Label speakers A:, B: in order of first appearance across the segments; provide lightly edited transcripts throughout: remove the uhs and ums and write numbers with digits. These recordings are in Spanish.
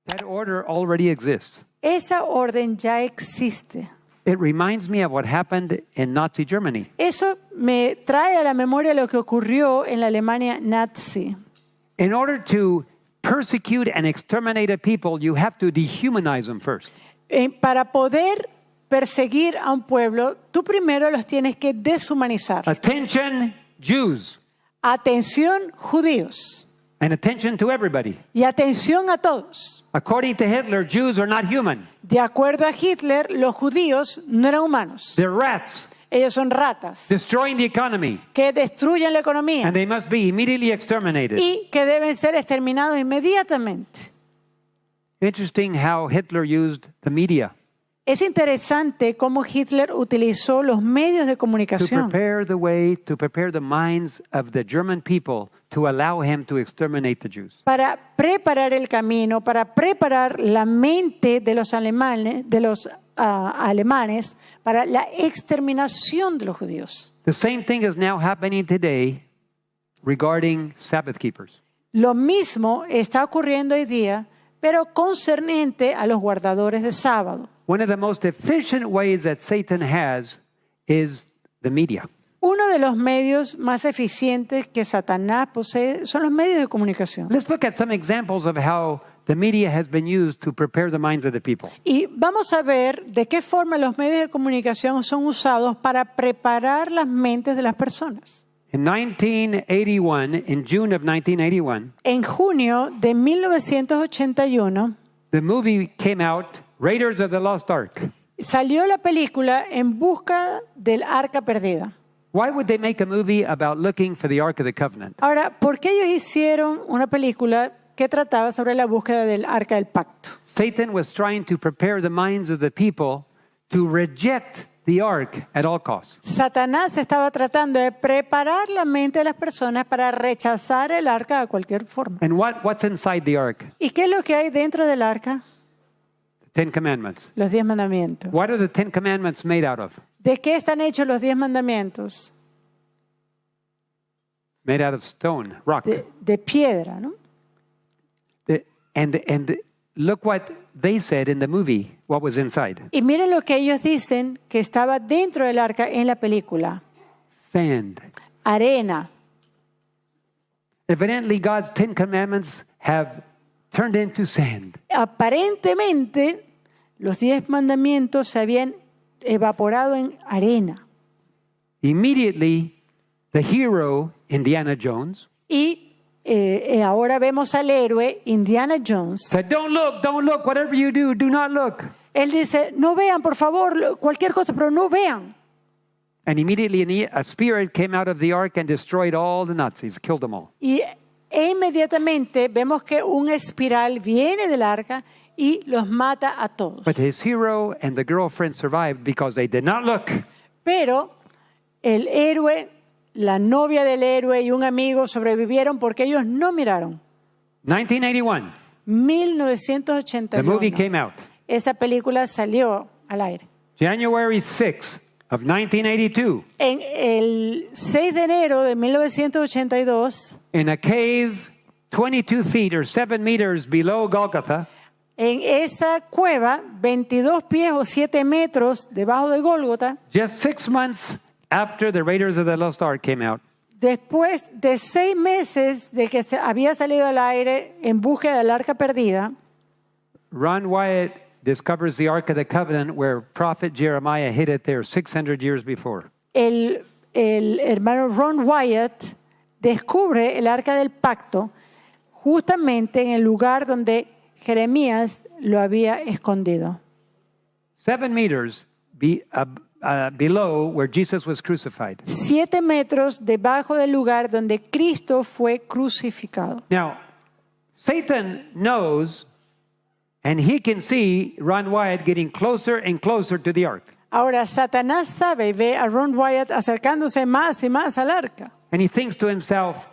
A: That order already exists.
B: Esa orden ya existe.
A: It reminds me of what happened in Nazi Germany.
B: Eso me trae a la memoria lo que ocurrió en la Alemania nazi.
A: In order to persecute and exterminate a people, you have to dehumanize them first.
B: Para poder perseguir a un pueblo, tú primero los tienes que deshumanizar.
A: Attention, Jews.
B: Atención, judíos.
A: And attention to everybody.
B: Y atención a todos.
A: According to Hitler, Jews are not human.
B: De acuerdo a Hitler, los judíos no eran humanos.
A: They're rats.
B: Ellos son ratas
A: Destroying the economy.
B: que destruyen la economía
A: And they must be immediately exterminated.
B: y que deben ser exterminados inmediatamente.
A: Interesting how Hitler used the media
B: Es interesante cómo Hitler utilizó los medios de
A: to
B: comunicación
A: prepare the way, to prepare the minds of the German people to allow him to exterminate the Jews.
B: para preparar el camino, para preparar la mente de los alemanes, alemanes para la exterminación de los judíos.
A: The same thing is now happening today regarding Sabbath keepers.
B: Lo mismo está ocurriendo hoy día, pero concerniente a los guardadores de sábado.
A: One of the most efficient ways that Satan has is the media.
B: Uno de los medios más eficientes que Satanás posee son los medios de comunicación.
A: Let's look at some examples of how the media has been used to prepare the minds of the people.
B: Y vamos a ver de qué forma los medios de comunicación son usados para preparar las mentes de las personas.
A: In 1981, in June of 1981,
B: En junio de 1981
A: the movie came out, Raiders of the Lost Ark.
B: salió la película En busca del arca perdida.
A: Why would they make a movie about looking for the Ark of the Covenant?
B: Ahora, ¿por qué ellos hicieron una película que trataba sobre la búsqueda del arca del pacto?
A: Satan was trying to prepare the minds of the people to reject the Ark at all costs.
B: Satanás estaba tratando de preparar la mente de las personas para rechazar el arca de cualquier forma.
A: And what's inside the Ark?
B: ¿Y qué es lo que hay dentro del arca?
A: The Ten Commandments.
B: Los 10 mandamientos.
A: What are the Ten Commandments made out of?
B: ¿De qué están hechos los 10 mandamientos?
A: Made out of stone, rock.
B: De piedra, ¿no?
A: And look what they said in the movie, what was inside.
B: Y miren lo que ellos dicen que estaba dentro del arca en la película.
A: Sand.
B: Arena.
A: Evidently, God's Ten Commandments have turned into sand.
B: Aparentemente, los 10 mandamientos se habían evaporado en arena.
A: Immediately, the hero, Indiana Jones,
B: Y ahora vemos al héroe Indiana Jones.
A: said, don't look, whatever you do not look.
B: Él dice, no vean, por favor, cualquier cosa, pero no vean.
A: And immediately a spirit came out of the ark and destroyed all the Nazis, killed them all.
B: E inmediatamente vemos que un espiral viene del arca y los mata a todos.
A: But his hero and the girlfriend survived because they did not look.
B: Pero el héroe, la novia del héroe y un amigo sobrevivieron porque ellos no miraron.
A: 1981, the movie
B: 1981.
A: came out.
B: Esa película salió al aire.
A: January 6th of 1982,
B: En el 6 de enero de 1982,
A: in a cave 22 feet or 7 meters below Golgotha,
B: en esa cueva, 22 pies o 7 metros debajo de Gólgota,
A: just 6 months after the Raiders of the Lost Ark came out,
B: después de 6 meses de que se había salido al aire en búsqueda del arca perdida,
A: Ron Wyatt discovers the Ark of the Covenant where prophet Jeremiah hid it there 600 years before.
B: el hermano Ron Wyatt descubre el arca del pacto justamente en el lugar donde Jeremías lo había escondido.
A: 7 meters below where Jesus was crucified.
B: 7 metros debajo del lugar donde Cristo fue crucificado.
A: Now, Satan knows and he can see Ron Wyatt getting closer and closer to the ark.
B: Ahora, Satanás sabe y ve a Ron Wyatt acercándose más y más al arca.
A: And he thinks to himself,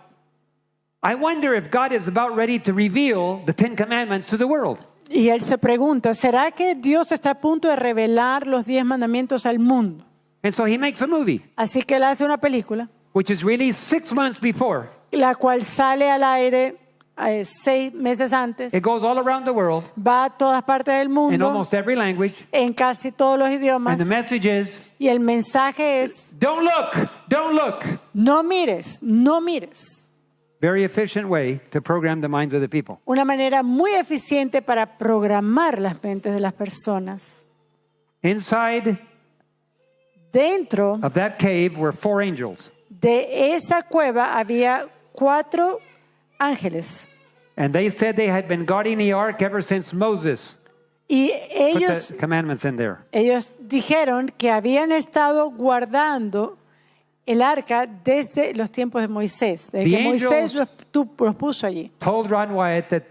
A: I wonder if God is about ready to reveal the Ten Commandments to the world.
B: Y él se pregunta, ¿será que Dios está a punto de revelar los 10 mandamientos al mundo?
A: And so he makes a movie,
B: Así que él hace una película,
A: which is released 6 months before.
B: la cual sale al aire 6 meses antes.
A: It goes all around the world
B: Va a todas partes del
A: in
B: mundo,
A: almost every language.
B: en casi todos los idiomas.
A: And the message is,
B: Y el mensaje es,
A: don't look, don't look.
B: no mires, no mires.
A: Very efficient way to program the minds of the people.
B: Una manera muy eficiente para programar las mentes de las personas.
A: Inside
B: Dentro
A: of that cave were 4 angels.
B: de esa cueva había 4 ángeles.
A: And they said they had been guarding the ark ever since Moses
B: Y
A: put
B: ellos,
A: the commandments in there.
B: ellos dijeron que habían estado guardando el arca desde los tiempos de Moisés. Desde
A: The
B: que Moisés
A: angels
B: los puso allí.
A: Told Ron Wyatt that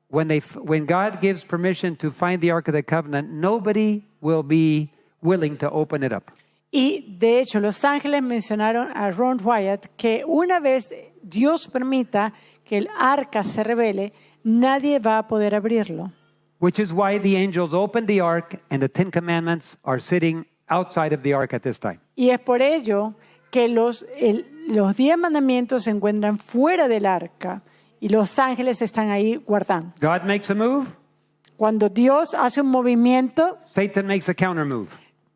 A: when God gives permission to find the Ark of the Covenant, nobody will be willing to open it up.
B: Y de hecho, los ángeles mencionaron a Ron Wyatt que una vez Dios permita que el arca se revele, nadie va a poder abrirlo.
A: Which is why the angels opened the ark and the 10 commandments are sitting outside of the ark at this time.
B: Y es por ello que los 10 mandamientos se encuentran fuera del arca y los ángeles están ahí guardando.
A: God makes a move,
B: Cuando Dios hace un movimiento,
A: Satan makes a counter move.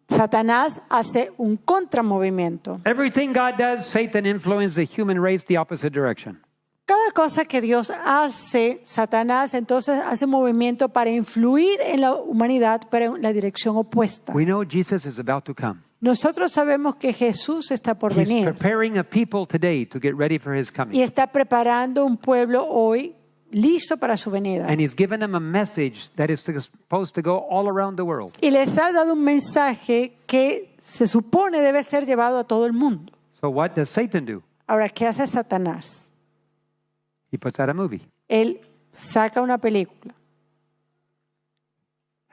B: Satanás hace un contramovimiento.
A: Everything God does, Satan influences the human race the opposite direction.
B: Cada cosa que Dios hace, Satanás entonces hace un movimiento para influir en la humanidad, pero en la dirección opuesta.
A: We know Jesus is about to come.
B: Nosotros sabemos que Jesús está por
A: He's
B: venir
A: preparing a people today to get ready for his
B: y
A: coming.
B: está preparando un pueblo hoy listo para su venida.
A: And he's given them a message that is supposed to go all around the world.
B: Y les ha dado un mensaje que se supone debe ser llevado a todo el mundo.
A: So what does Satan do?
B: Ahora, ¿qué hace Satanás?
A: He puts out a movie.
B: Él saca una película.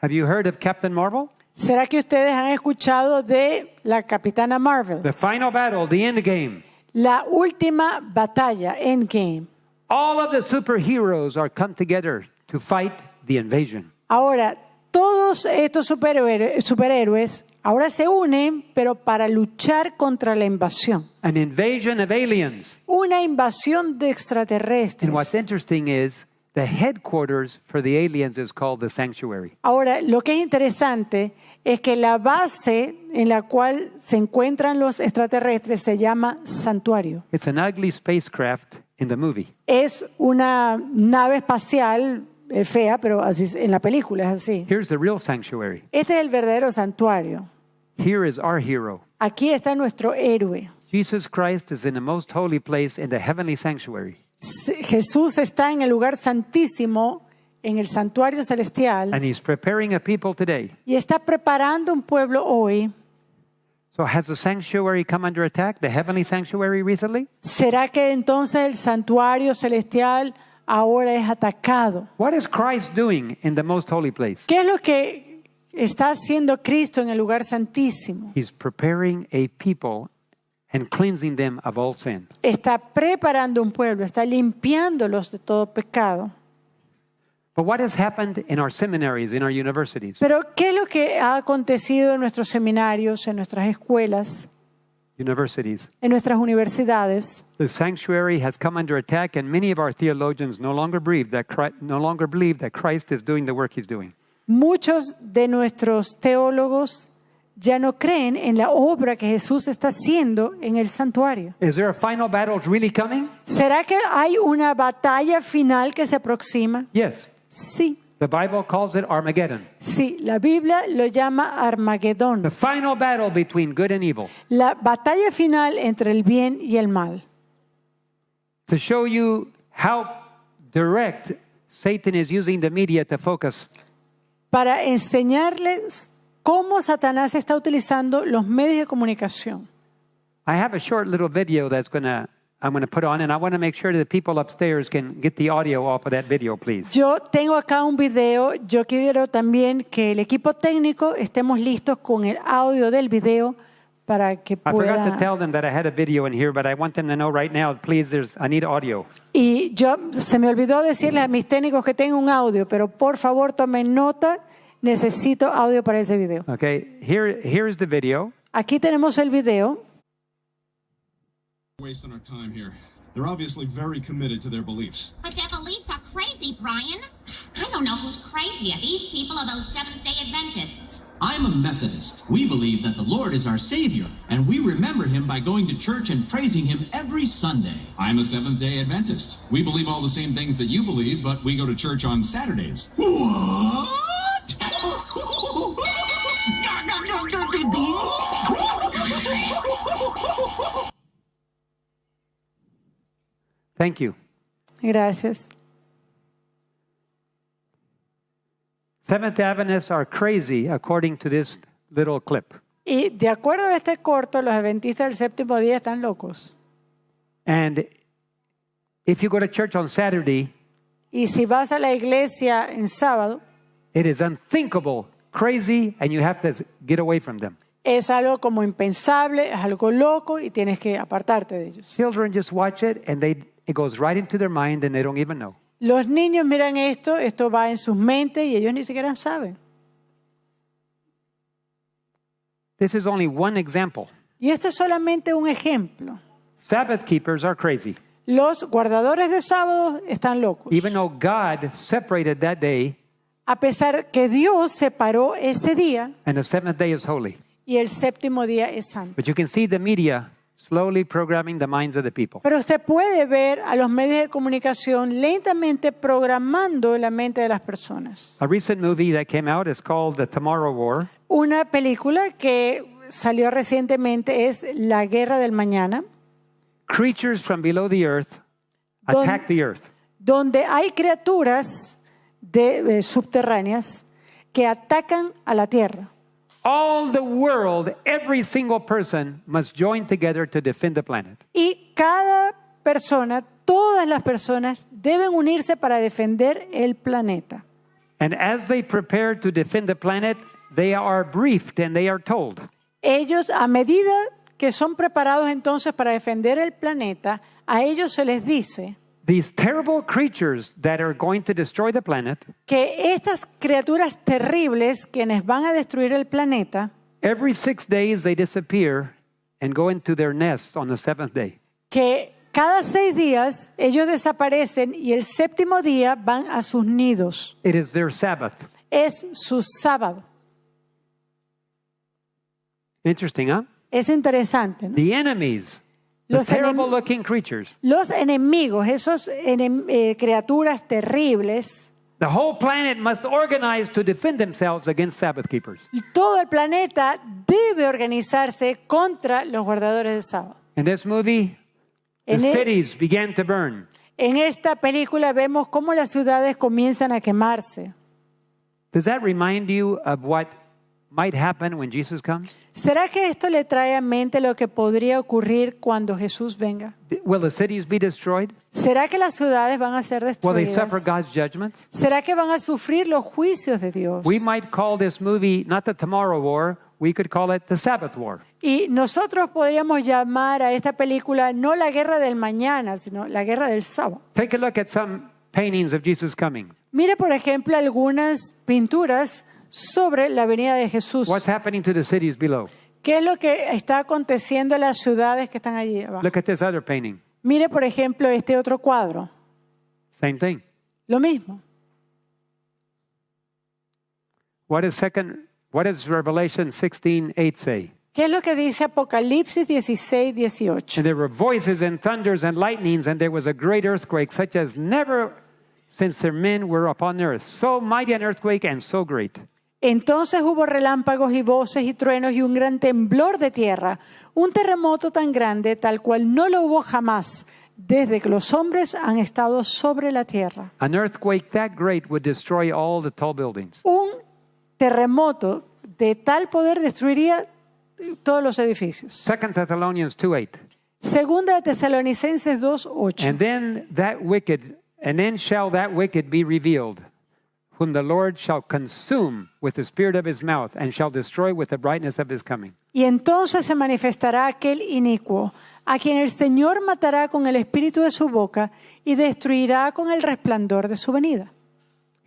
A: Have you heard of Captain Marvel?
B: ¿Será que ustedes han escuchado de la Capitana Marvel?
A: The final battle, the end game.
B: La última batalla, Endgame.
A: All of the superheroes are come together to fight the invasion.
B: Ahora, todos estos superhéroes ahora se unen, pero para luchar contra la invasión.
A: An invasion of aliens.
B: Una invasión de
A: And what's
B: extraterrestres.
A: interesting is the headquarters for the aliens is called the sanctuary.
B: Ahora, lo que es interesante es que la base en la cual se encuentran los extraterrestres se llama santuario.
A: It's an ugly spacecraft in the movie.
B: Es una nave espacial fea, pero así en la película es así.
A: Here's the real sanctuary.
B: Este es el verdadero santuario.
A: Here is our hero.
B: Aquí está nuestro héroe.
A: Jesus Christ is in the most holy place in the heavenly sanctuary.
B: Jesús está en el lugar santísimo, en el santuario celestial,
A: And he's preparing a people today.
B: y está preparando un pueblo hoy.
A: So has the sanctuary come under attack, the heavenly sanctuary recently?
B: ¿Será que entonces el santuario celestial ahora es atacado?
A: What is Christ doing in the most holy place?
B: ¿Qué es lo que está haciendo Cristo en el lugar santísimo?
A: He's preparing a people and cleansing them of all sin.
B: Está preparando un pueblo, está limpiándolos de todo pecado.
A: But what has happened in our seminaries, in our universities?
B: Pero ¿qué es lo que ha acontecido en nuestros seminarios, en nuestras escuelas,
A: Universities.
B: en nuestras universidades?
A: The sanctuary has come under attack, and many of our theologians no longer believe that Christ is doing the work he's doing.
B: Muchos de nuestros teólogos ya no creen en la obra que Jesús está haciendo en el santuario.
A: Is there a final battle really coming?
B: ¿Será que hay una batalla final que se aproxima?
A: Yes.
B: Sí,
A: The Bible calls it Armageddon.
B: sí, la Biblia lo llama Armagedón.
A: The final battle between good and evil.
B: La batalla final entre el bien y el mal.
A: To show you how direct Satan is using the media to focus.
B: Para enseñarles cómo Satanás está utilizando los medios de comunicación.
A: I have a short little video I'm going to put on, and I want to make sure that the people upstairs can get the audio off of that video, please.
B: Yo tengo acá un video. Yo quiero también que el equipo técnico estemos listos con el audio del video para que
A: I forgot to
B: pueda.
A: tell them that I had a video in here, but I want them to know right now, please, I need audio.
B: Y se me olvidó decirles a mis técnicos que tengo un audio, pero por favor tomen nota. Necesito audio para ese video.
A: Okay, here is the video.
B: Aquí tenemos el video.
C: Wasting our time here. They're obviously very committed to their beliefs.
D: But their beliefs
C: crazy, Brian. I don't know who's crazier, these people or those Seventh-day Adventists.
D: I'm a Methodist. We believe that the Lord is our Savior, and we remember Him by going to church and praising Him every Sunday.
E: I'm a Seventh-day Adventist. We believe all the same things that you believe, but we go to church on Saturdays.
D: What?
A: Thank you.
B: Gracias.
A: Seventh Adventists are crazy according to this little clip.
B: Y de acuerdo a este corto, los adventistas del séptimo día están locos.
A: And if you go to church on Saturday,
B: Y si vas a la iglesia en sábado,
A: it is unthinkable, crazy, and you have to get away from them.
B: es algo como impensable, es algo loco y tienes que apartarte de ellos.
A: Children just watch it and it goes right into their mind and they don't even know.
B: Los niños miran esto va en sus mentes y ellos ni siquiera saben.
A: This is only one example.
B: Y esto es solamente un ejemplo.
A: Sabbath keepers are crazy.
B: Los guardadores de sábado están locos.
A: Even though God separated that day
B: A pesar que Dios separó ese día
A: and the seventh day is holy.
B: y el séptimo día es santo.
A: But you can see the media slowly programming the minds of the people.
B: Pero usted puede ver a los medios de comunicación lentamente programando la mente de las personas.
A: A recent movie that came out is called The Tomorrow War.
B: Una película que salió recientemente es La Guerra del Mañana,
A: Creatures from below the earth
B: Don-
A: attack the earth.
B: donde hay criaturas subterráneas que atacan a la tierra.
A: All the world, every single person must join together to defend the planet.
B: Y cada persona, todas las personas deben unirse para defender el planeta.
A: And as they prepare to defend the planet, they are briefed and they are told,
B: Ellos, a medida que son preparados entonces para defender el planeta, a ellos se les dice
A: these terrible creatures that are going to destroy the planet,
B: que estas criaturas terribles, quienes van a destruir el planeta,
A: every 6 days they disappear and go into their nests on the seventh day.
B: que cada 6 días ellos desaparecen y el séptimo día van a sus nidos.
A: It is their Sabbath.
B: Es su sábado.
A: Interesting, huh?
B: Es interesante, ¿no?
A: The enemies, the
B: Los
A: terrible looking creatures,
B: Los enemigos, esos criaturas terribles,
A: the whole planet must organize to defend themselves against Sabbath keepers.
B: y todo el planeta debe organizarse contra los guardadores del sábado.
A: In this movie, the
B: En,
A: cities began to burn.
B: en esta película vemos cómo las ciudades comienzan a quemarse.
A: Does that remind you of what might happen when Jesus comes?
B: ¿Será que esto le trae a mente lo que podría ocurrir cuando Jesús venga?
A: Will the cities be destroyed?
B: ¿Será que las ciudades van a ser
A: Will they suffer
B: destruidas?
A: God's judgments?
B: ¿Será que van a sufrir los juicios de Dios?
A: We might call this movie not the Tomorrow War, we could call it the Sabbath War.
B: Y nosotros podríamos llamar a esta película no la guerra del mañana, sino la guerra del sábado.
A: Take a look at some paintings of Jesus coming.
B: Mire, por ejemplo, algunas pinturas sobre la venida de Jesús.
A: What's happening to the cities below?
B: ¿Qué es lo que está aconteciendo en las ciudades que están allí abajo?
A: Look at this other painting.
B: Mire, por ejemplo, este otro cuadro.
A: Same thing.
B: Lo mismo.
A: What does Revelation 16:8 say?
B: ¿Qué es lo que dice Apocalipsis 16:18?
A: And there were voices and thunders and lightnings, and there was a great earthquake, such as never since their men were upon the earth. So mighty an earthquake and so great.
B: Entonces hubo relámpagos y voces y truenos y un gran temblor de tierra, un terremoto tan grande tal cual no lo hubo jamás desde que los hombres han estado sobre la tierra.
A: An earthquake that great would destroy all the tall buildings.
B: Un terremoto de tal poder destruiría todos los edificios.
A: 2 Thessalonians 2:8.
B: Segunda de Tesalonicenses 2:8.
A: And then shall that wicked be revealed, whom the Lord shall consume with the spirit of his mouth, and shall destroy with the brightness of his coming.
B: Y entonces se manifestará aquel inicuo, a quien el Señor matará con el espíritu de su boca y destruirá con el resplandor de su venida.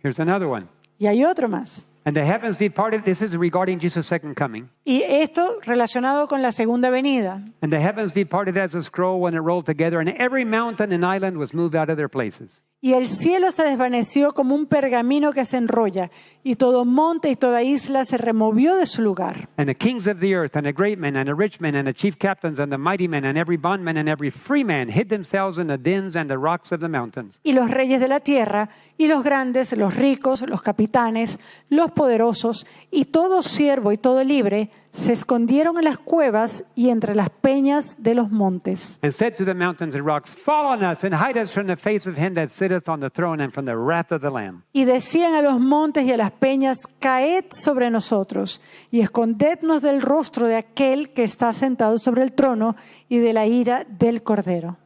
A: Here's another one.
B: Y hay otro más.
A: And the heavens departed. This is regarding Jesus' second coming.
B: Y esto relacionado con la segunda venida.
A: And the heavens departed as a scroll when it rolled together, and every mountain and island was moved out of their places.
B: Y el cielo se desvaneció como un pergamino que se enrolla, y todo monte y toda isla se removió de su lugar.
A: And the kings of the earth, and the great men, and the rich men, and the chief captains, and the mighty men, and every bondman, and every free man hid themselves in the dens and the rocks of the mountains.
B: Y los reyes de la tierra, y los grandes, los ricos, los capitanes, los poderosos, y todo siervo y todo libre, se escondieron en las cuevas y entre las peñas de los montes.
A: And said to the mountains and rocks, Fall on us, and hide us from the face of him that sitteth on the throne, and from the wrath of the Lamb.
B: Y decían a los montes y a las peñas, caed sobre nosotros, y escondednos del rostro de aquel que está sentado sobre el trono y de la ira del Cordero.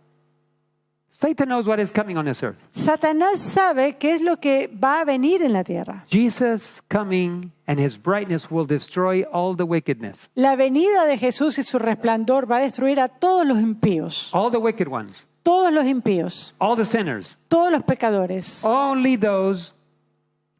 A: Satan knows what is coming on this earth.
B: Satanás sabe qué es lo que va a venir en la tierra.
A: Jesus coming and his brightness will destroy all the wickedness.
B: La venida de Jesús y su resplandor va a destruir a todos los impíos,
A: All the wicked ones,
B: todos los impíos,
A: all the sinners,
B: todos los pecadores.
A: only those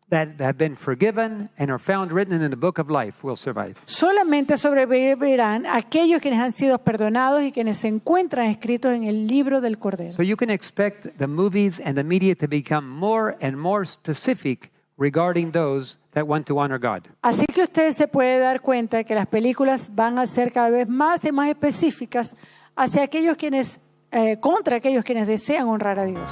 A: that have been forgiven and are found written in the book of life will survive.
B: Solamente sobrevivirán aquellos quienes han sido perdonados y quienes se encuentran escritos en el libro del Cordero.
A: So you can expect the movies and the media to become more and more specific regarding those that want to honor God.
B: Así que usted se puede dar cuenta de que las películas van a ser cada vez más y más específicas hacia aquellos quienes, contra aquellos quienes desean honrar a Dios.